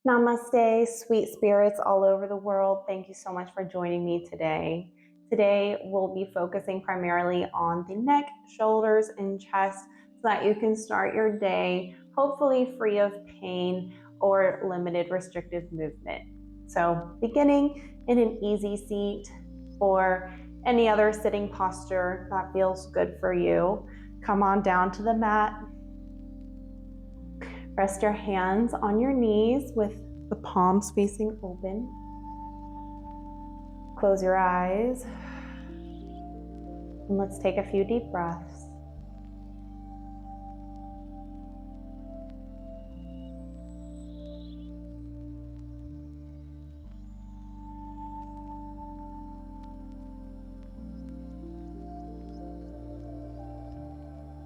Namaste, sweet spirits all over the world. Thank you so much for joining me today. Today, we'll be focusing primarily on the neck, shoulders, and chest so that you can start your day hopefully free of pain or limited restrictive movement. So, beginning in an easy seat or any other sitting posture that feels good for you. Come on down to the mat. Rest your hands on your knees with the palms facing open. Close your eyes. And let's take a few deep breaths.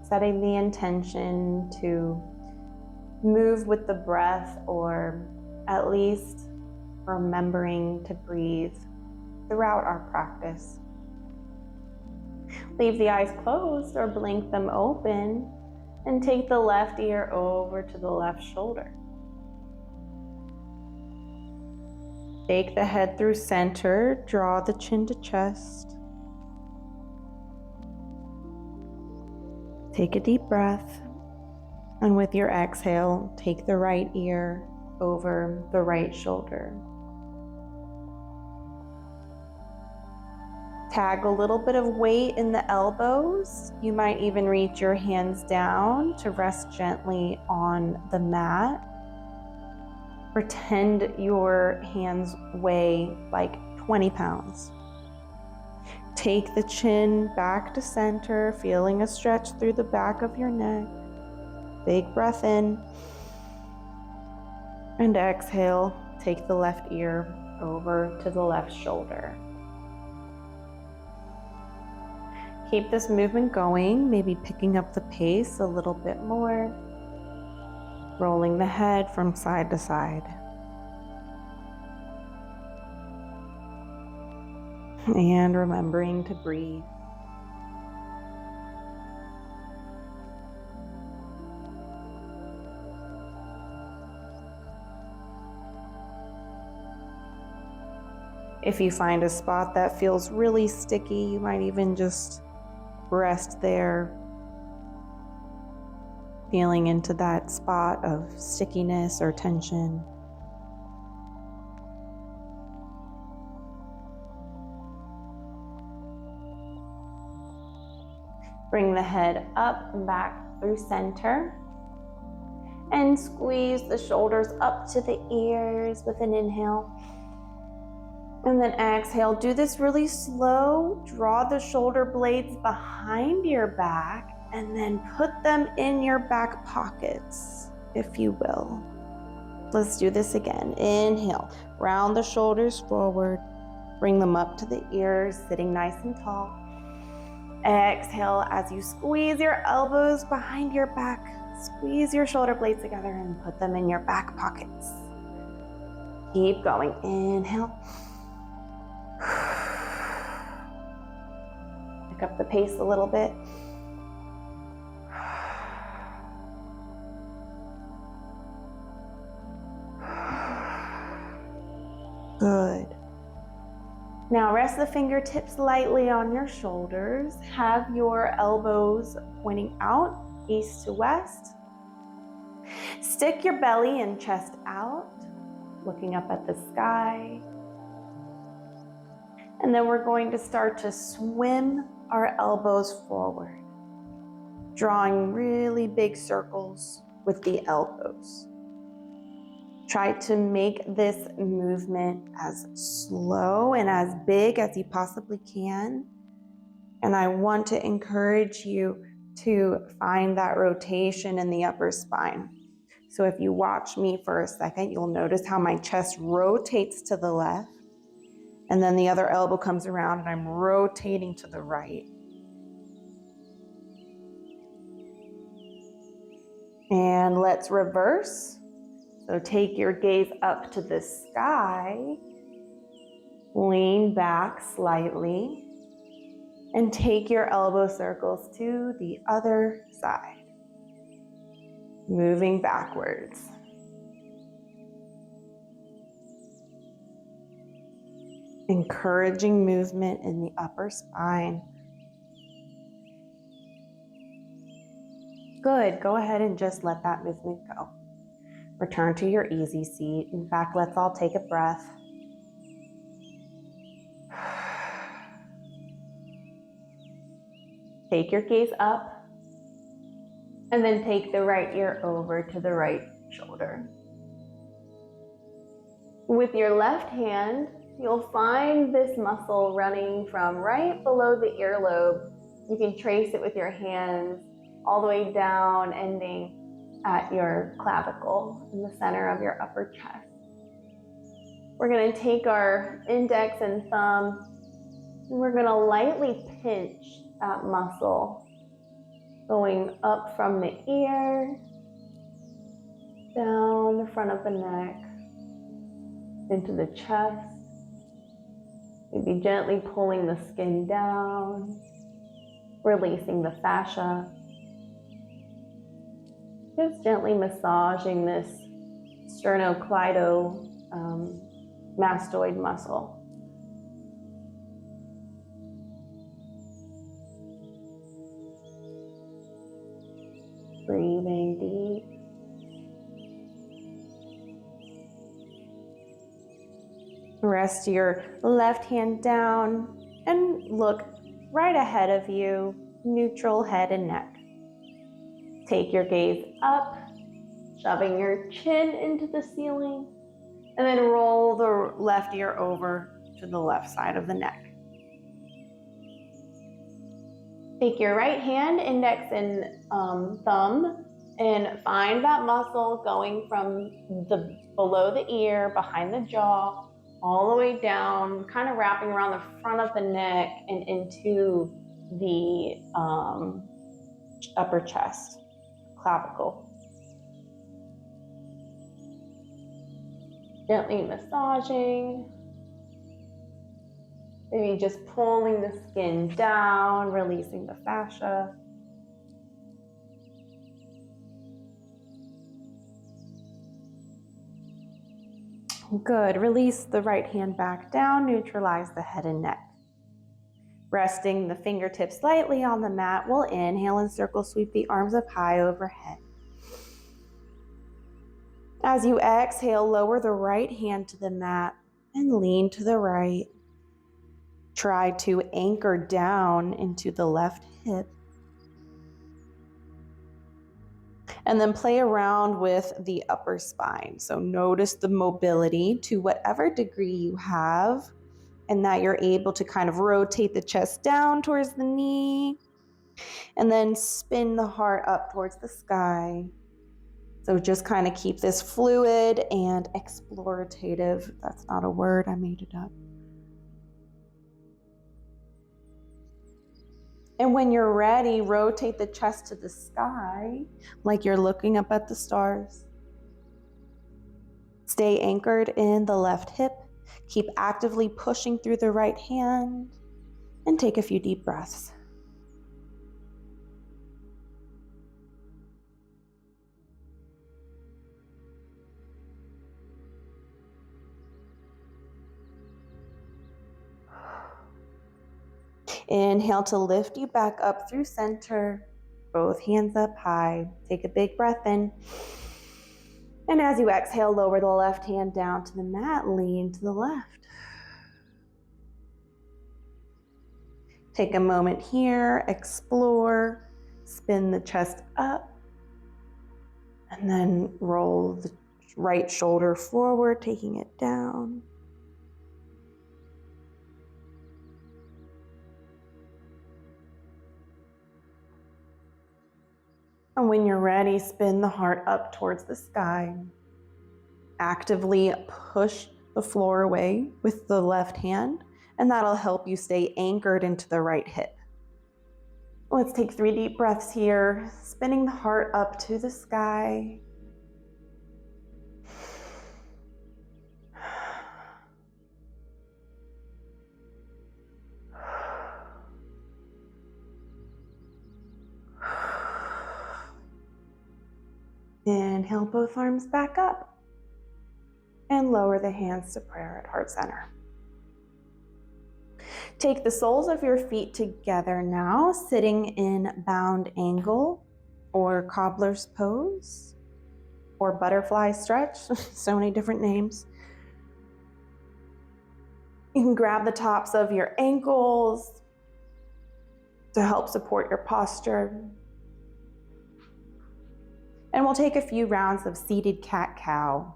Setting the intention to move with the breath, or at least remembering to breathe throughout our practice. Leave the eyes closed or blink them open and take the left ear over to the left shoulder. Take the head through center, draw the chin to chest. Take a deep breath, and with your exhale, take the right ear over the right shoulder. Tag a little bit of weight in the elbows. You might even reach your hands down to rest gently on the mat. Pretend your hands weigh like 20 pounds. Take the chin back to center, feeling a stretch through the back of your neck. Big breath in. And exhale, take the left ear over to the left shoulder. Keep this movement going, maybe picking up the pace a little bit more. Rolling the head from side to side. And remembering to breathe. If you find a spot that feels really sticky, you might even just rest there, feeling into that spot of stickiness or tension. Bring the head up and back through center. And squeeze the shoulders up to the ears with an inhale. And then exhale. Do this really slow. Draw the shoulder blades behind your back and then put them in your back pockets, if you will. Let's do this again. Inhale. Round the shoulders forward. Bring them up to the ears, sitting nice and tall. Exhale as you squeeze your elbows behind your back. Squeeze your shoulder blades together and put them in your back pockets. Keep going. Inhale. Pick up the pace a little bit. Good. Now rest the fingertips lightly on your shoulders. Have your elbows pointing out, east to west. Stick your belly and chest out, looking up at the sky. And then we're going to start to swim our elbows forward, drawing really big circles with the elbows. Try to make this movement as slow and as big as you possibly can. And I want to encourage you to find that rotation in the upper spine. So if you watch me for a second, you'll notice how my chest rotates to the left, and then the other elbow comes around and I'm rotating to the right. And let's reverse. So take your gaze up to the sky, lean back slightly, and take your elbow circles to the other side, moving backwards. encouraging movement in the upper spine. Good, go ahead and just let that movement go. Return to your easy seat. In fact, let's all take a breath. Take your gaze up, and then take the right ear over to the right shoulder. With your left hand, you'll find this muscle running from right below the earlobe. You can trace it with your hands all the way down, ending at your clavicle in the center of your upper chest. We're going to take our index and thumb, and we're going to lightly pinch that muscle, going up from the ear, down the front of the neck, into the chest. Maybe gently pulling the skin down, releasing the fascia. Just gently massaging this sternocleidomastoid muscle. Breathing deep. Rest your left hand down and look right ahead of you, neutral head and neck. Take your gaze up, shoving your chin into the ceiling, and then roll the left ear over to the left side of the neck. Take your right hand, index and thumb, and find that muscle going from below the ear, behind the jaw, all the way down, kind of wrapping around the front of the neck and into the upper chest, clavicle. Gently massaging. Maybe just pulling the skin down, releasing the fascia. Good. Release the right hand back down, neutralize the head and neck. Resting the fingertips lightly on the mat, we'll inhale and circle sweep the arms up high overhead. As you exhale, lower the right hand to the mat and lean to the right. Try to anchor down into the left hip. And then play around with the upper spine. So notice the mobility to whatever degree you have, and that you're able to kind of rotate the chest down towards the knee, and then spin the heart up towards the sky. So just kind of keep this fluid and explorative. That's not a word, I made it up. And when you're ready, rotate the chest to the sky, like you're looking up at the stars. Stay anchored in the left hip. Keep actively pushing through the right hand, and take a few deep breaths. Inhale to lift you back up through center, both hands up high. Take a big breath in. And as you exhale, lower the left hand down to the mat, lean to the left. Take a moment here, explore, spin the chest up, and then roll the right shoulder forward, taking it down. And when you're ready, spin the heart up towards the sky. Actively push the floor away with the left hand, and that'll help you stay anchored into the right hip. Let's take 3 deep breaths here, spinning the heart up to the sky. Inhale both arms back up and lower the hands to prayer at heart center. Take the soles of your feet together now, sitting in bound angle or cobbler's pose or butterfly stretch, so many different names. You can grab the tops of your ankles to help support your posture. And we'll take a few rounds of seated cat-cow.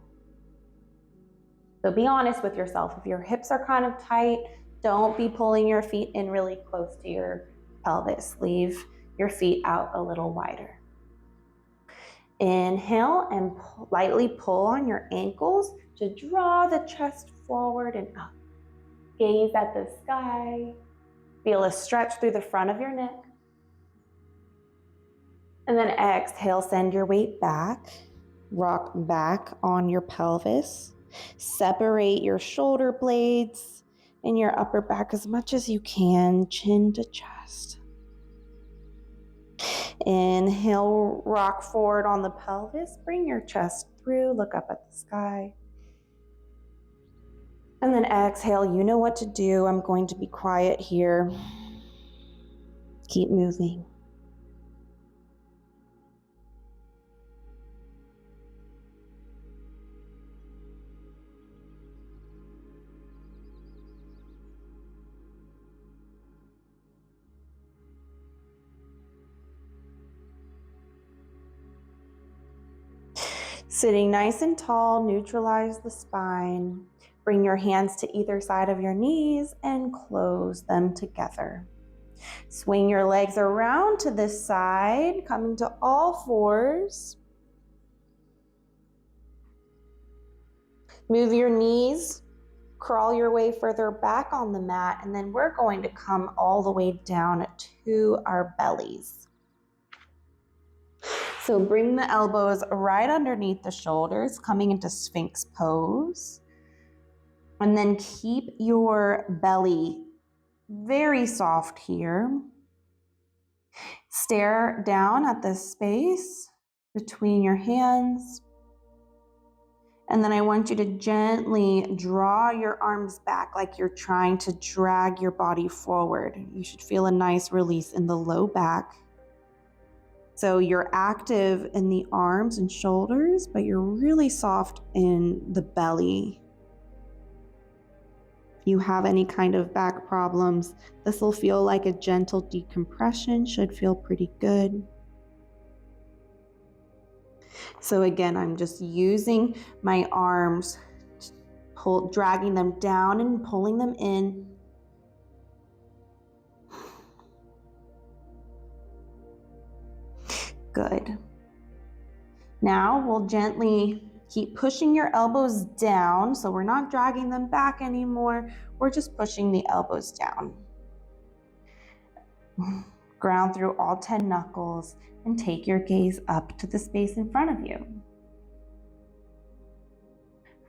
So be honest with yourself. If your hips are kind of tight, don't be pulling your feet in really close to your pelvis. Leave your feet out a little wider. Inhale and lightly pull on your ankles to draw the chest forward and up. Gaze at the sky. Feel a stretch through the front of your neck. And then exhale, send your weight back. Rock back on your pelvis. Separate your shoulder blades and your upper back as much as you can, chin to chest. Inhale, rock forward on the pelvis. Bring your chest through, look up at the sky. And then exhale, you know what to do. I'm going to be quiet here. Keep moving. Sitting nice and tall, neutralize the spine. Bring your hands to either side of your knees and close them together. Swing your legs around to this side, coming to all fours. Move your knees, crawl your way further back on the mat, and then we're going to come all the way down to our bellies. So bring the elbows right underneath the shoulders, coming into Sphinx pose. And then keep your belly very soft here. Stare down at the space between your hands. And then I want you to gently draw your arms back like you're trying to drag your body forward. You should feel a nice release in the low back. So you're active in the arms and shoulders, but you're really soft in the belly. If you have any kind of back problems, this will feel like a gentle decompression, should feel pretty good. So again, I'm just using my arms, dragging them down and pulling them in. Good. Now we'll gently keep pushing your elbows down, so we're not dragging them back anymore. We're just pushing the elbows down. Ground through all 10 knuckles and take your gaze up to the space in front of you.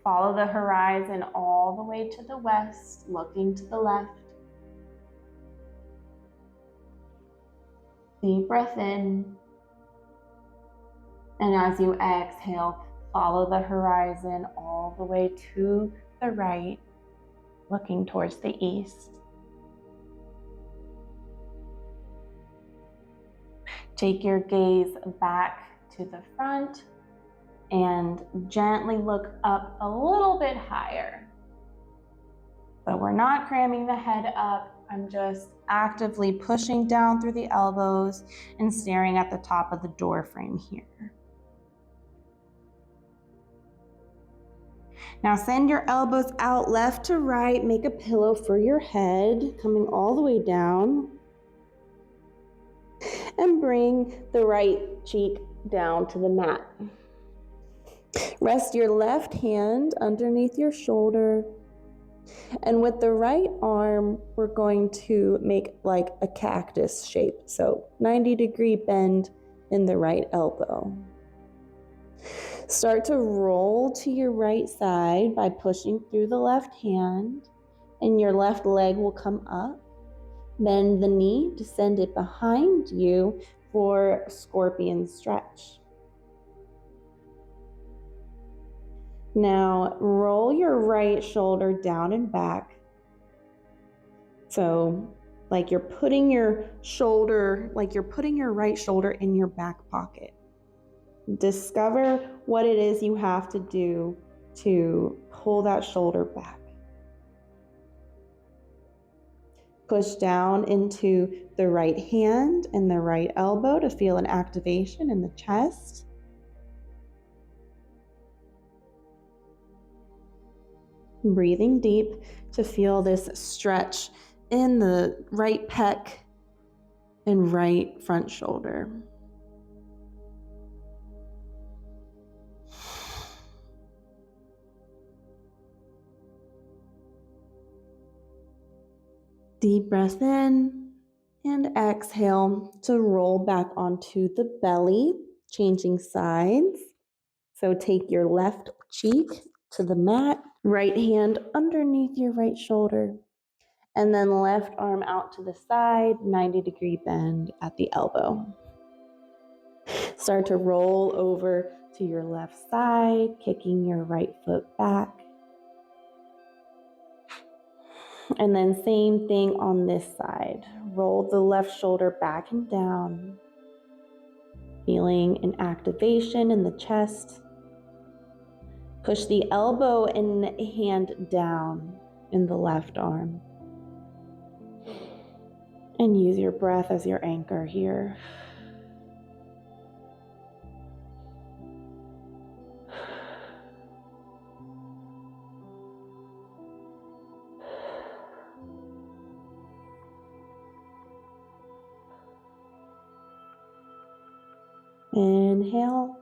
Follow the horizon all the way to the west, looking to the left. Deep breath in. And as you exhale, follow the horizon all the way to the right, looking towards the east. Take your gaze back to the front and gently look up a little bit higher. So we're not cramming the head up. I'm just actively pushing down through the elbows and staring at the top of the door frame here. Now send your elbows out left to right, make a pillow for your head, coming all the way down. And bring the right cheek down to the mat. Rest your left hand underneath your shoulder. And with the right arm, we're going to make like a cactus shape. So 90-degree bend in the right elbow. Start to roll to your right side by pushing through the left hand, and your left leg will come up. Bend the knee, descend it behind you for scorpion stretch. Now roll your right shoulder down and back. So like you're putting your shoulder, like you're putting your right shoulder in your back pocket. Discover what it is you have to do to pull that shoulder back. Push down into the right hand and the right elbow to feel an activation in the chest. Breathing deep to feel this stretch in the right pec and right front shoulder. Deep breath in and exhale to roll back onto the belly, changing sides. So take your left cheek to the mat, right hand underneath your right shoulder, and then left arm out to the side, 90-degree bend at the elbow. Start to roll over to your left side, kicking your right foot back. And then same thing on this side. Roll the left shoulder back and down, feeling an activation in the chest. Push the elbow and hand down in the left arm. And use your breath as your anchor here. Inhale.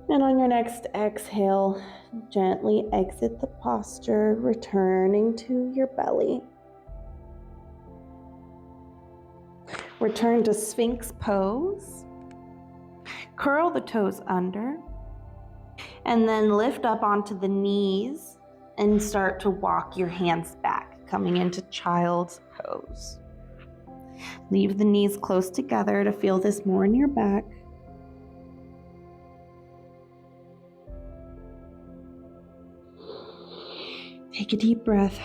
And on your next exhale, gently exit the posture, returning to your belly. Return to Sphinx pose. Curl the toes under. And then lift up onto the knees and start to walk your hands back, coming into child's pose. Leave the knees close together to feel this more in your back. Take a deep breath.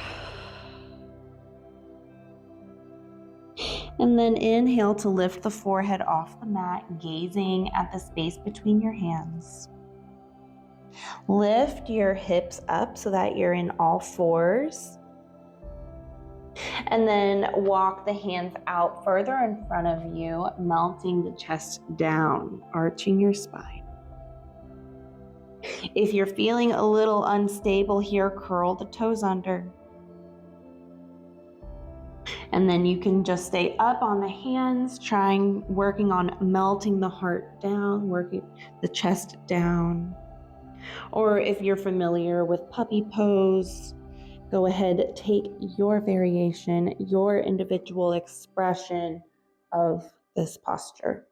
And then inhale to lift the forehead off the mat, gazing at the space between your hands. Lift your hips up so that you're in all fours. And then walk the hands out further in front of you, melting the chest down, arching your spine. If you're feeling a little unstable here, curl the toes under. And then you can just stay up on the hands, working on melting the heart down, working the chest down. Or if you're familiar with puppy pose, go ahead, take your variation, your individual expression of this posture.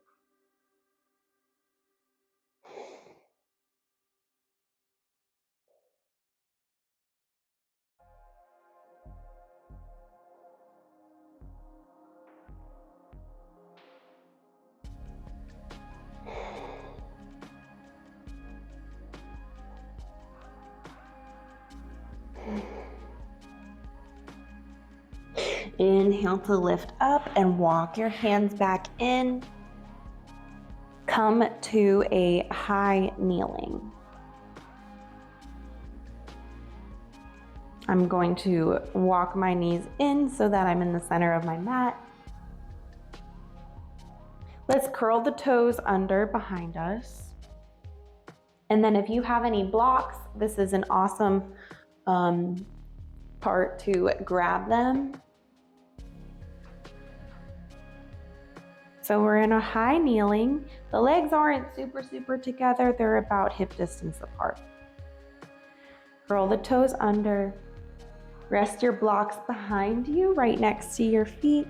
Inhale to lift up and walk your hands back in. Come to a high kneeling. I'm going to walk my knees in so that I'm in the center of my mat. Let's curl the toes under behind us. And then if you have any blocks, this is an awesome part to grab them. So we're in a high kneeling. The legs aren't super together. They're about hip distance apart. Curl the toes under. Rest your blocks behind you, right next to your feet.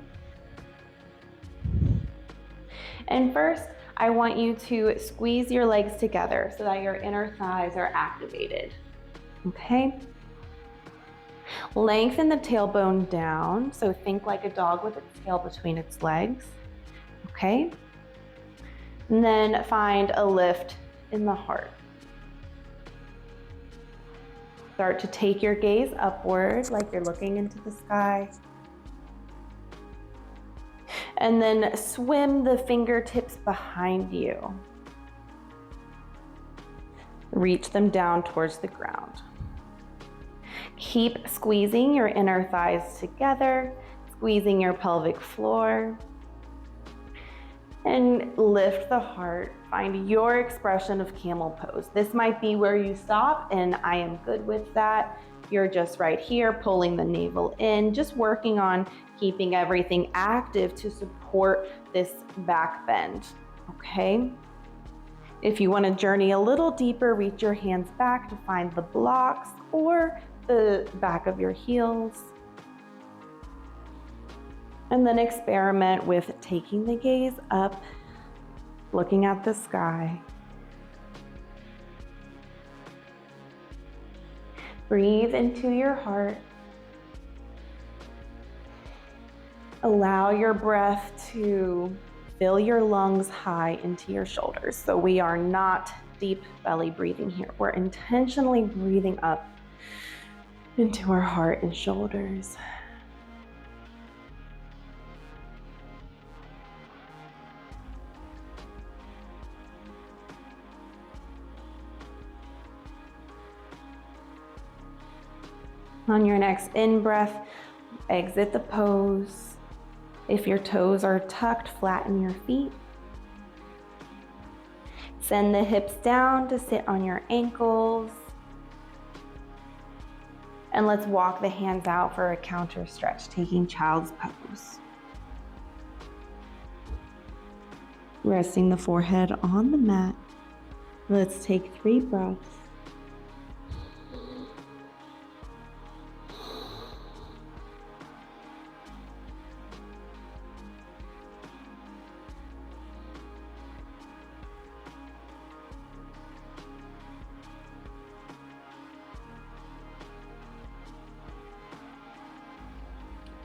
And first, I want you to squeeze your legs together so that your inner thighs are activated. Okay? Lengthen the tailbone down. So think like a dog with its tail between its legs. Okay? And then find a lift in the heart. Start to take your gaze upward like you're looking into the sky. And then swim the fingertips behind you. Reach them down towards the ground. Keep squeezing your inner thighs together, squeezing your pelvic floor. And lift the heart. Find your expression of camel pose. This might be where you stop, and I am good with that. You're just right here, pulling the navel in, just working on keeping everything active to support this back bend, okay? If you want to journey a little deeper, reach your hands back to find the blocks or the back of your heels. And then experiment with taking the gaze up, looking at the sky. Breathe into your heart. Allow your breath to fill your lungs high into your shoulders. So we are not deep belly breathing here. We're intentionally breathing up into our heart and shoulders. On your next in-breath, exit the pose. If your toes are tucked, flatten your feet. Send the hips down to sit on your ankles. And let's walk the hands out for a counter stretch, taking child's pose. Resting the forehead on the mat. Let's take 3 breaths.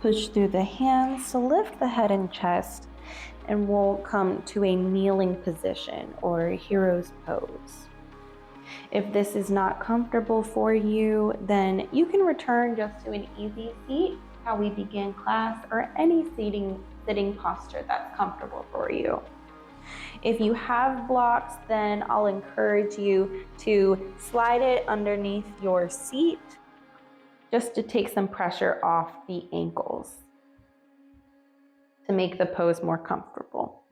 Push through the hands to lift the head and chest, and we'll come to a kneeling position or hero's pose. If this is not comfortable for you, then you can return just to an easy seat, how we begin class, or any sitting posture that's comfortable for you. If you have blocks, then I'll encourage you to slide it underneath your seat just to take some pressure off the ankles to make the pose more comfortable.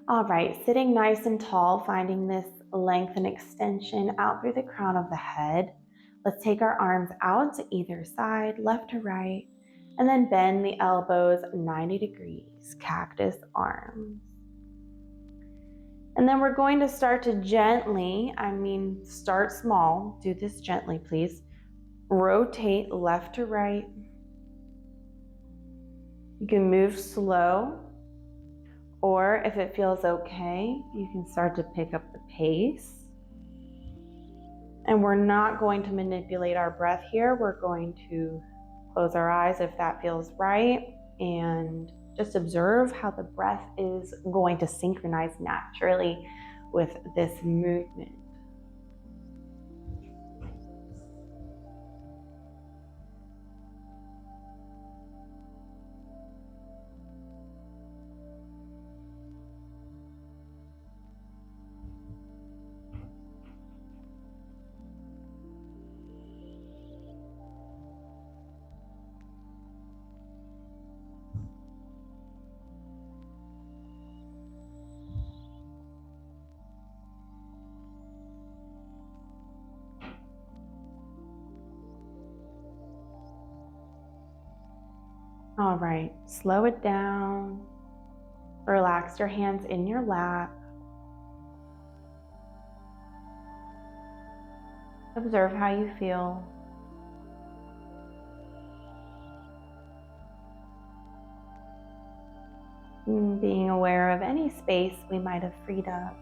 All right, sitting nice and tall, finding this length and extension out through the crown of the head. Let's take our arms out to either side, left to right, and then bend the elbows 90 degrees, cactus arms. And then we're going to start to gently, start small, do this gently, please. Rotate left to right. You can move slow, or if it feels okay, you can start to pick up the pace. And we're not going to manipulate our breath here. We're going to close our eyes if that feels right, and just observe how the breath is going to synchronize naturally with this movement. All right, slow it down. Relax your hands in your lap. Observe how you feel. Being aware of any space we might have freed up.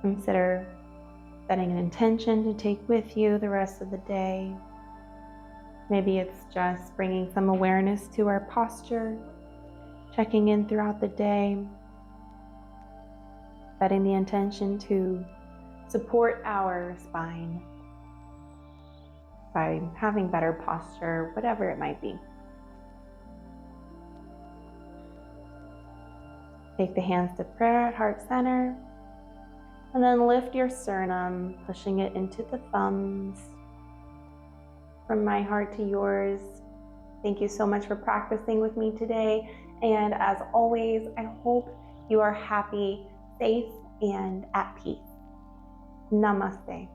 Consider setting an intention to take with you the rest of the day. Maybe it's just bringing some awareness to our posture, checking in throughout the day, setting the intention to support our spine by having better posture, whatever it might be. Take the hands to prayer at heart center, and then lift your sternum, pushing it into the thumbs. From my heart to yours, thank you so much for practicing with me today. And as always, I hope you are happy, safe, and at peace. Namaste.